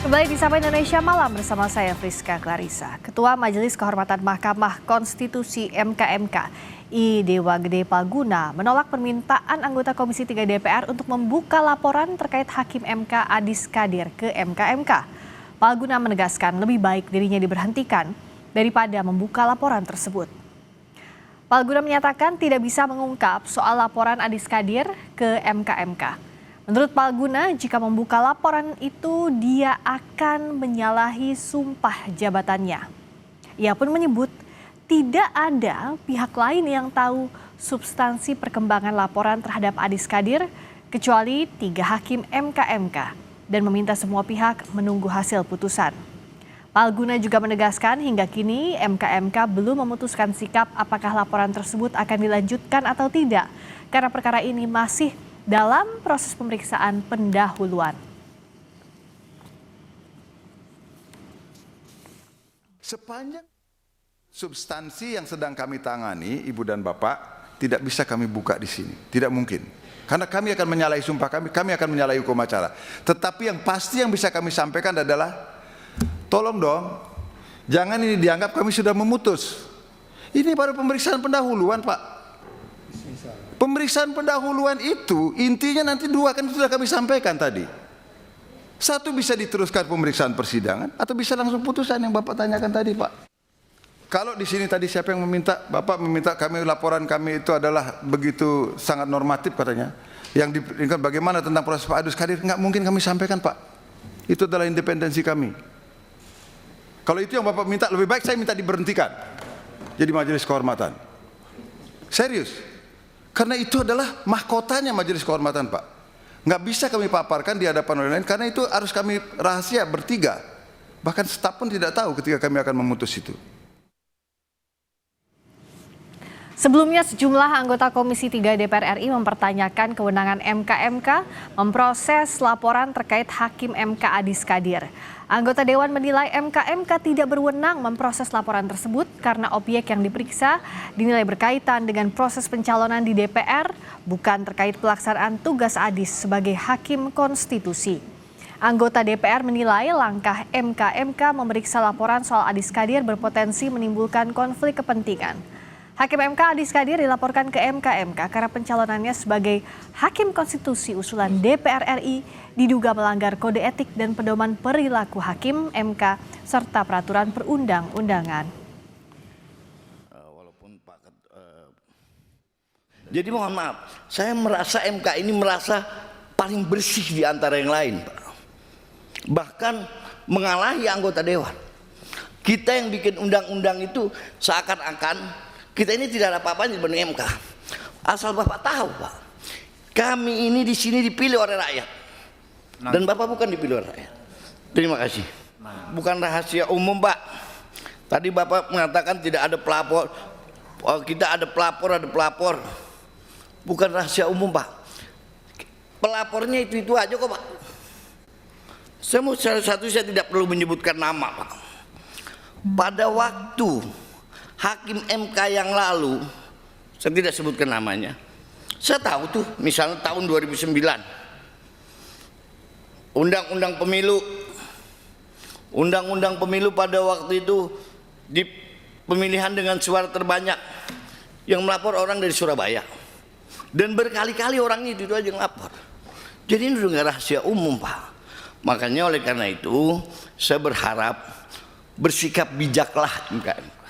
Kembali di Sapa Indonesia Malam bersama saya Friska Clarissa. Ketua Majelis Kehormatan Mahkamah Konstitusi (MKMK) I Dewa Gede Palguna menolak permintaan anggota Komisi 3 DPR untuk membuka laporan terkait Hakim MK Adis Kadir ke MKMK. Palguna menegaskan lebih baik dirinya diberhentikan daripada membuka laporan tersebut. Palguna menyatakan tidak bisa mengungkap soal laporan Adis Kadir ke MKMK. Menurut Palguna, jika membuka laporan itu dia akan menyalahi sumpah jabatannya. Ia pun menyebut tidak ada pihak lain yang tahu substansi perkembangan laporan terhadap Adis Kadir kecuali 3 hakim MKMK dan meminta semua pihak menunggu hasil putusan. Palguna juga menegaskan hingga kini MKMK belum memutuskan sikap apakah laporan tersebut akan dilanjutkan atau tidak karena perkara ini masih dalam proses pemeriksaan pendahuluan. Sepanjang substansi yang sedang kami tangani, Ibu dan Bapak, tidak bisa kami buka di sini. Tidak mungkin. Karena kami akan menyalahi sumpah kami akan menyalahi hukum acara. Tetapi yang pasti yang bisa kami sampaikan adalah, tolong dong, jangan ini dianggap kami sudah memutus. Ini baru pemeriksaan pendahuluan, Pak. Pemeriksaan pendahuluan itu intinya nanti 2 kan sudah kami sampaikan tadi. 1 bisa diteruskan pemeriksaan persidangan atau bisa langsung putusan yang Bapak tanyakan tadi, Pak. Kalau di sini tadi siapa yang meminta, Bapak meminta kami laporan kami itu adalah begitu sangat normatif katanya. Yang diberikan bagaimana tentang proses Pak Adis Kadir, nggak mungkin kami sampaikan, Pak. Itu adalah independensi kami. Kalau itu yang Bapak minta, lebih baik saya minta diberhentikan jadi majelis kehormatan. Serius. Karena itu adalah mahkotanya majelis kehormatan, Pak. Nggak bisa kami paparkan di hadapan orang lain karena itu harus kami rahasia bertiga. Bahkan staf pun tidak tahu ketika kami akan memutus itu. Sebelumnya sejumlah anggota Komisi 3 DPR RI mempertanyakan kewenangan MKMK memproses laporan terkait Hakim MK Adis Kadir. Anggota Dewan menilai MKMK tidak berwenang memproses laporan tersebut karena objek yang diperiksa dinilai berkaitan dengan proses pencalonan di DPR, bukan terkait pelaksanaan tugas Adis sebagai Hakim Konstitusi. Anggota DPR menilai langkah MKMK memeriksa laporan soal Adis Kadir berpotensi menimbulkan konflik kepentingan. Hakim MK Adis Kadir dilaporkan ke MKMK karena pencalonannya sebagai Hakim Konstitusi usulan DPR RI diduga melanggar kode etik dan pedoman perilaku Hakim MK serta peraturan perundang-undangan. Jadi mohon maaf, saya merasa MK ini merasa paling bersih di antara yang lain, Pak. Bahkan mengalahi anggota Dewan. Kita yang bikin undang-undang itu seakan-akan kita ini tidak ada apa-apanya dibanding MK. Asal Bapak tahu, Pak, kami ini di sini dipilih oleh rakyat. Dan Bapak bukan dipilih oleh rakyat. Terima kasih. Bukan rahasia umum, Pak. Tadi Bapak mengatakan tidak ada pelapor. Kita ada pelapor. Bukan rahasia umum, Pak. Pelapornya itu aja kok, Pak. Saya tidak perlu menyebutkan nama, Pak. Pada waktu Hakim MK yang lalu, saya tidak sebutkan namanya, saya tahu tuh misalnya tahun 2009 Undang-undang pemilu pada waktu itu di pemilihan dengan suara terbanyak yang melapor orang dari Surabaya dan berkali-kali orangnya itu aja yang lapor. Jadi ini udah rahasia umum, Pak. Makanya oleh karena itu saya berharap bersikap bijaklah MKMK.